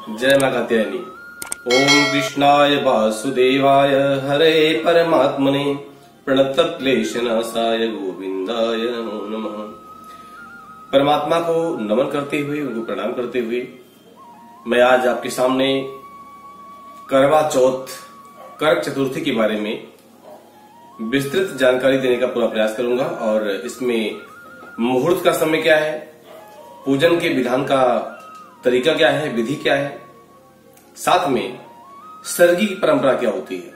जय मां कात्यायनी। ओम कृष्णाय वासुदेवाय हरे परमात्मने प्रणतक्लेशनाशाय गोविंदाय नमो नमः। परमात्मा को नमन करते हुए, उनको प्रणाम करते हुए मैं आज आपके सामने करवा चौथ, करक चतुर्थी के बारे में विस्तृत जानकारी देने का पूरा प्रयास करूंगा। और इसमें मुहूर्त का समय क्या है, पूजन के विधान का तरीका क्या है, विधि क्या है, साथ में सर्गी की परंपरा क्या होती है,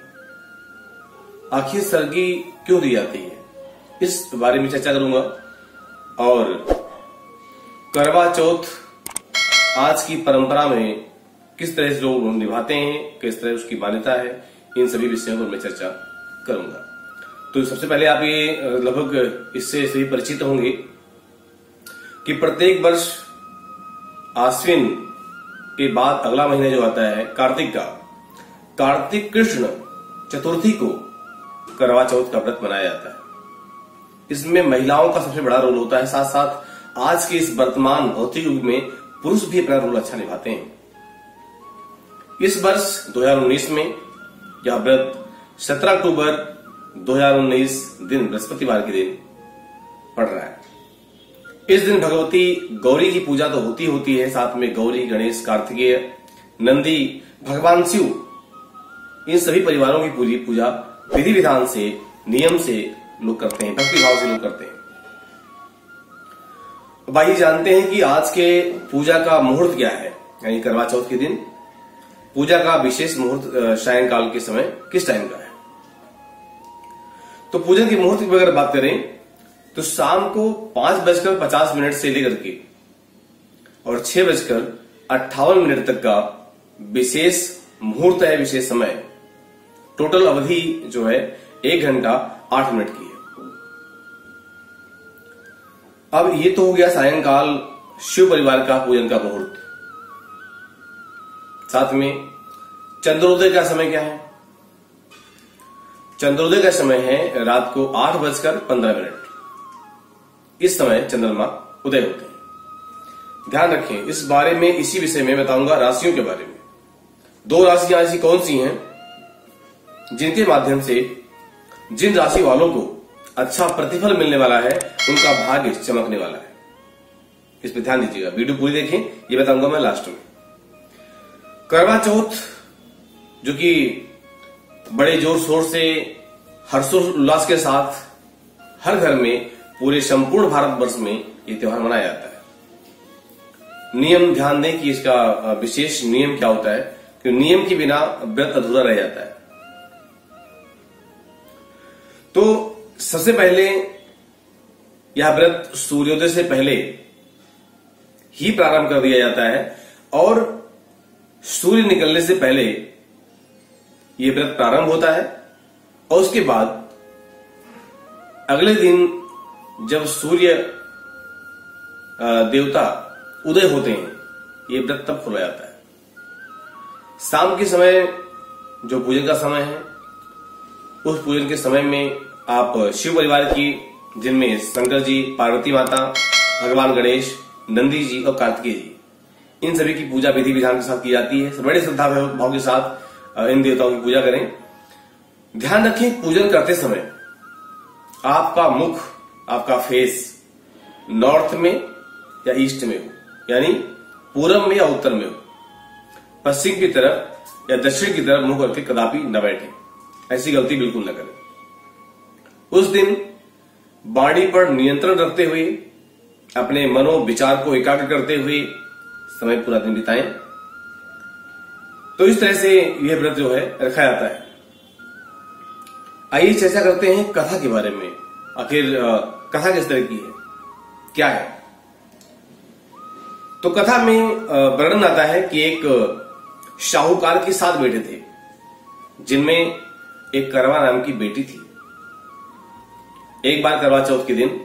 आखिर सर्गी क्यों दी जाती है, इस बारे में चर्चा करूंगा। और करवा चौथ आज की परंपरा में किस तरह से लोग निभाते हैं, किस तरह उसकी मान्यता है, इन सभी विषयों पर मैं चर्चा करूंगा। तो सबसे पहले आप ये लगभग इससे सभी परिचित होंगे कि प्रत्येक वर्ष आश्विन के बाद अगला महीना जो आता है कार्तिक का, कार्तिक कृष्ण चतुर्थी को करवा चौथ का व्रत मनाया जाता है। इसमें महिलाओं का सबसे बड़ा रोल होता है, साथ साथ आज के इस वर्तमान भौतिक युग में पुरुष भी अपना रोल अच्छा निभाते हैं। इस वर्ष 2019 में यह व्रत 17 अक्टूबर 2019 दिन बृहस्पतिवार के दिन पड़ रहा है। इस दिन भगवती गौरी की पूजा तो होती है, साथ में गौरी, गणेश, कार्तिकेय, नंदी, भगवान शिव, इन सभी परिवारों की पूजा विधि विधान से, नियम से लोग करते हैं, भक्ति भाव से लोग करते हैं। अब आइए जानते हैं कि आज के पूजा का मुहूर्त क्या है, यानी करवा चौथ के दिन पूजा का विशेष मुहूर्त सायंकाल के समय किस टाइम का है। तो पूजन के मुहूर्त की अगर बात करें तो शाम को 5:50 से लेकर के और 6:58 तक का विशेष मुहूर्त है, विशेष समय। टोटल अवधि जो है 1 घंटा 8 मिनट की है। अब ये तो हो गया सायंकाल शिव परिवार का पूजन का मुहूर्त। साथ में चंद्रोदय का समय क्या है? चंद्रोदय का समय है रात को 8:15। इस समय चंद्रमा उदय होते हैं। ध्यान रखें, इस बारे में, इसी विषय में बताऊंगा राशियों के बारे में। 2 राशियां ऐसी कौन सी हैं जिनके माध्यम से जिन राशि वालों को अच्छा प्रतिफल मिलने वाला है, उनका भाग्य चमकने वाला है। इस पर ध्यान दीजिएगा, वीडियो पूरी देखें, ये बताऊंगा मैं लास्ट में। करवा चौथ जो कि बड़े जोर शोर से, हर्षोल्लास के साथ हर घर में, पूरे संपूर्ण भारतवर्ष में ये त्योहार मनाया जाता है। नियम ध्यान दें कि इसका विशेष नियम क्या होता है, कि नियम के बिना व्रत अधूरा रह जाता है। तो सबसे पहले यह व्रत सूर्योदय से पहले ही प्रारंभ कर दिया जाता है और सूर्य निकलने से पहले यह व्रत प्रारंभ होता है। और उसके बाद अगले दिन जब सूर्य देवता उदय होते हैं, ये व्रत तब खोला जाता है। शाम के समय जो पूजन का समय है, उस पूजन के समय में आप शिव परिवार की, जिनमें शंकर जी, पार्वती माता, भगवान गणेश, नंदी जी और कार्तिकेय जी, इन सभी की पूजा विधि विधान के साथ की जाती है। बड़े श्रद्धा भाव के साथ इन देवताओं की पूजा करें। ध्यान रखें, पूजन करते समय आपका मुख, आपका फेस नॉर्थ में या ईस्ट में हो, यानी पूरब में या उत्तर में हो। पश्चिम की तरफ या दक्षिण की तरफ मुंह करके कदापि न बैठे, ऐसी गलती बिल्कुल न करें। उस दिन वाणी पर नियंत्रण रखते हुए, अपने मनो विचार को एकाग्र करते हुए समय पूरा दिन बिताएं। तो इस तरह से यह व्रत जो है रखा जाता है। आइए चर्चा करते हैं कथा के बारे में। आखिर कथा किस तरह की है, क्या है। तो कथा में वर्णन आता है कि एक शाहूकार के 7 बेटे थे, जिनमें एक करवा नाम की बेटी थी। एक बार करवा चौथ के दिन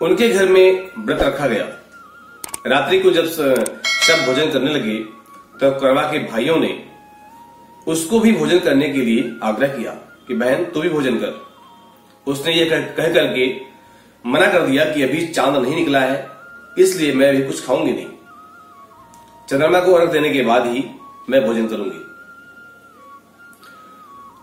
उनके घर में व्रत रखा गया। रात्रि को जब सब भोजन करने लगे तो करवा के भाइयों ने उसको भी भोजन करने के लिए आग्रह किया कि बहन तू भी भोजन कर। उसने ये कह करके मना कर दिया कि अभी चांद नहीं निकला है, इसलिए मैं अभी कुछ खाऊंगी नहीं। चंद्रमा को अर्घ देने के बाद ही मैं भोजन करूंगी।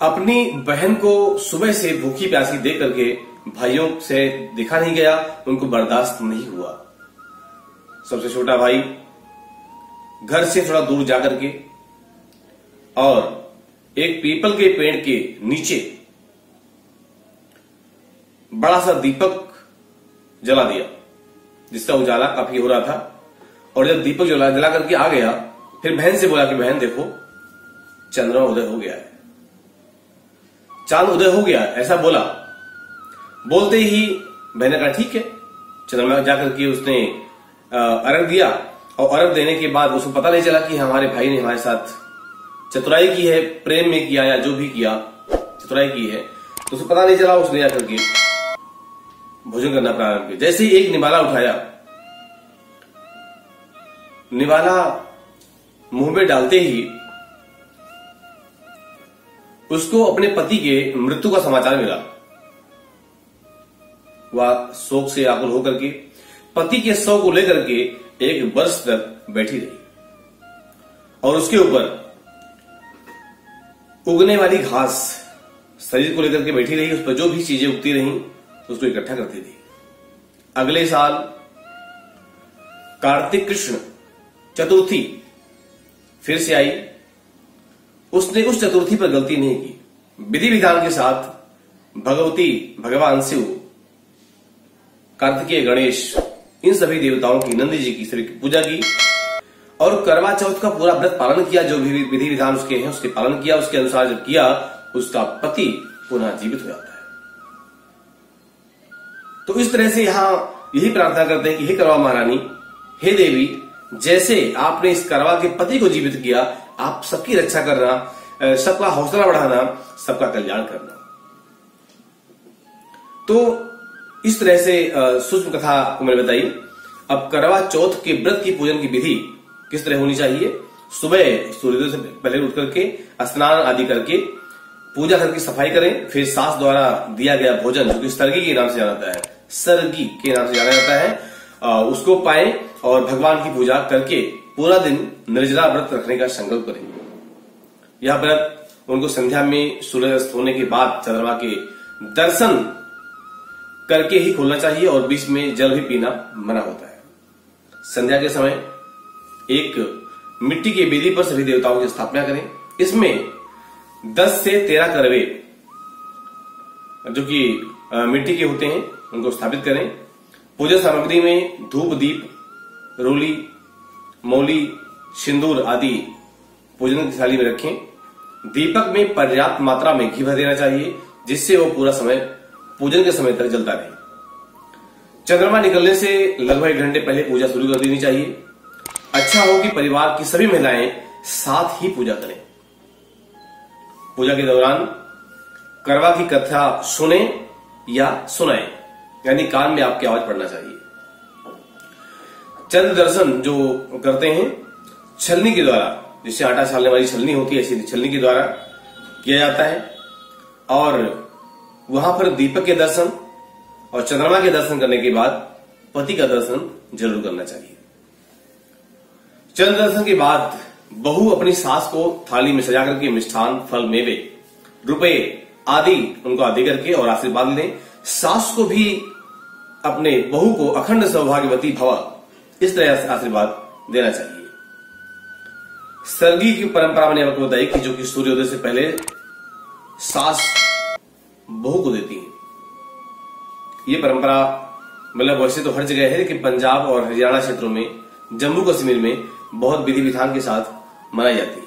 अपनी बहन को सुबह से भूखी प्यासी देख करके भाइयों से देखा नहीं गया, उनको बर्दाश्त नहीं हुआ। सबसे छोटा भाई घर से थोड़ा दूर जाकर के और एक पीपल के पेड़ के नीचे बड़ा सा दीपक जला दिया, जिसका उजाला काफी हो रहा था। और जब दीपक जला करके आ गया, फिर बहन से बोला कि बहन देखो, चंद्रमा उदय हो गया है, चांद उदय हो गया, ऐसा बोला। बोलते ही बहन ने कहा ठीक है। चंद्रमा जाकर के उसने अर्घ दिया, और अर्घ देने के बाद उसको पता नहीं चला कि हमारे भाई ने हमारे साथ चतुराई की है, प्रेम में किया या जो भी किया चतुराई की है, तो उसको पता नहीं चला। उसने जाकर के भोजन करना प्रारंभ किया। जैसे ही एक निवाला उठाया, निवाला मुंह में डालते ही उसको अपने पति के मृत्यु का समाचार मिला। वह शोक से आकुल होकर के पति के शव को लेकर के एक वर्ष तक बैठी रही, और उसके ऊपर उगने वाली घास शरीर को लेकर के बैठी रही। उस पर जो भी चीजें उगती रही उसको इकट्ठा करती थी। अगले साल कार्तिक कृष्ण चतुर्थी फिर से आई। उसने उस चतुर्थी पर गलती नहीं की। विधि विधान के साथ भगवान शिव, कार्तिकेय, गणेश, इन सभी देवताओं की, नंदी जी की सभी की पूजा की, और करवा चौथ का पूरा व्रत पालन किया। जो भी विधि विधान उसके हैं उसके पालन किया। उसके अनुसार जब किया, उसका पति पुनः जीवित हो जाता है। तो इस तरह से यहां यही प्रार्थना करते हैं कि हे करवा महारानी, हे देवी, जैसे आपने इस करवा के पति को जीवित किया, आप सबकी रक्षा करना, सबका हौसला बढ़ाना, सबका कल्याण करना। तो इस तरह से सूक्ष्म कथा को मैंने बताई। अब करवा चौथ के व्रत की पूजन की विधि किस तरह होनी चाहिए। सुबह सूर्योदय से पहले उठ करके स्नान आदि करके पूजा करके सफाई करें। फिर सास द्वारा दिया गया भोजन, जो कि सरगी के नाम से जाना जाता है, सरगी के नाम से जाना जाता है, उसको पाएं और भगवान की पूजा करके पूरा दिन निर्जला व्रत रखने का संकल्प करें। यह व्रत उनको संध्या में सूर्यास्त होने के बाद चंद्रमा के दर्शन करके ही खोलना चाहिए, और बीच में जल भी पीना मना होता है। संध्या के समय एक मिट्टी की वेदी पर सभी देवताओं की स्थापना करें। इसमें 10 से 13 करवे जो कि मिट्टी के होते हैं उनको स्थापित करें। पूजा सामग्री में धूप, दीप, रोली, मौली, सिंदूर आदि पूजन की थाली में रखें। दीपक में पर्याप्त मात्रा में घी भर देना चाहिए, जिससे वो पूरा समय पूजन के समय तक जलता रहे। चंद्रमा निकलने से लगभग 1 घंटे पहले पूजा शुरू कर देनी चाहिए। अच्छा हो कि परिवार की सभी महिलाएं साथ ही पूजा करें। पूजा के दौरान करवा की कथा सुने या सुनाएं, यानी कान में आपकी आवाज पड़ना चाहिए। चंद्र दर्शन जो करते हैं छलनी के द्वारा, जिससे आटा छालने वाली छलनी होती है, ऐसी छलनी के द्वारा किया जाता है। और वहां पर दीपक के दर्शन और चंद्रमा के दर्शन करने के बाद पति का दर्शन जरूर करना चाहिए। चंद्र दर्शन के बाद बहू अपनी सास को थाली में सजा करके मिष्ठान, फल, मेवे, रुपए आदि उनको आदि करके और आशीर्वाद लें। सास को भी अपने बहू को अखंड सौभाग्यवती भव, इस तरह से आशीर्वाद देना चाहिए। सरगी की परंपरा मैंने आपको बताई कि जो कि सूर्योदय से पहले सास बहू को देती है। ये परंपरा मतलब वैसे तो हर जगह है, लेकिन पंजाब और हरियाणा क्षेत्रों में, जम्मू कश्मीर में बहुत विधि विधान के साथ मनाई जाती है।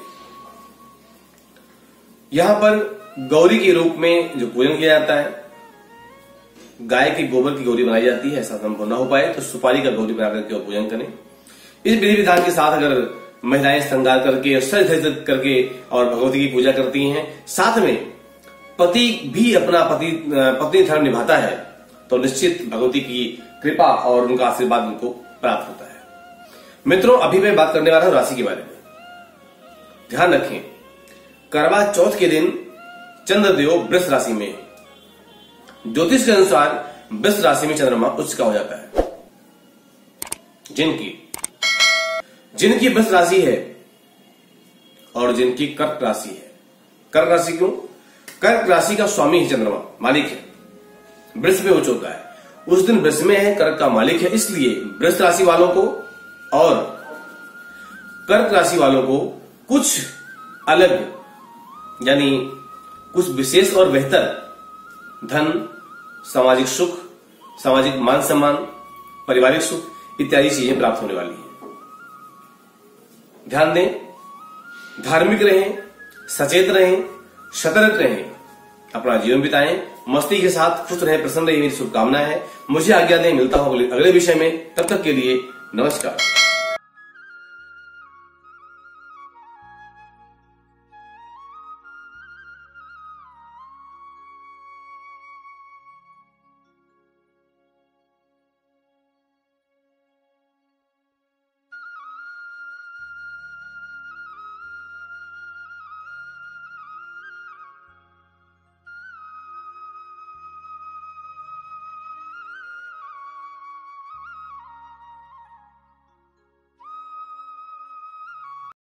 यहां पर गौरी के रूप में जो पूजन किया जाता है, गाय के गोबर की गौरी बनाई जाती है। ऐसा संभव न हो पाए तो सुपारी का गौरी बना करके पूजन करें। इस विधि विधान के साथ अगर महिलाएं श्रृंगार करके, सज धज करके और भगवती की पूजा करती हैं, साथ में पति भी अपना पत्नी धर्म निभाता है, तो निश्चित भगवती की कृपा और उनका आशीर्वाद उनको प्राप्त होता है। मित्रों, अभी मैं बात करने वाला हूं राशि के बारे में। ध्यान रखें, करवा चौथ के दिन चंद्रदेव वृष राशि में, ज्योतिष के अनुसार वृष राशि में चंद्रमा उच्च का हो जाता है। जिनकी वृष राशि है और जिनकी कर्क राशि है। कर्क राशि क्यों? कर्क राशि का स्वामी है चंद्रमा, मालिक है, वृष में उच्च होता है, उस दिन वृष में है, कर्क का मालिक है। इसलिए वृष राशि वालों को और कर्क राशि वालों को कुछ अलग यानी कुछ विशेष और बेहतर धन, सामाजिक सुख, सामाजिक मान सम्मान, पारिवारिक सुख इत्यादि चीजें प्राप्त होने वाली हैं। ध्यान दें, धार्मिक रहें, सचेत रहें, सतर्क रहें, अपना जीवन बिताएं, मस्ती के साथ खुश रहें, प्रसन्न रहें, मेरी शुभकामनाएं है। मुझे आज्ञा दें, मिलता हूं अगले विषय में। तब तक के लिए नमस्कार।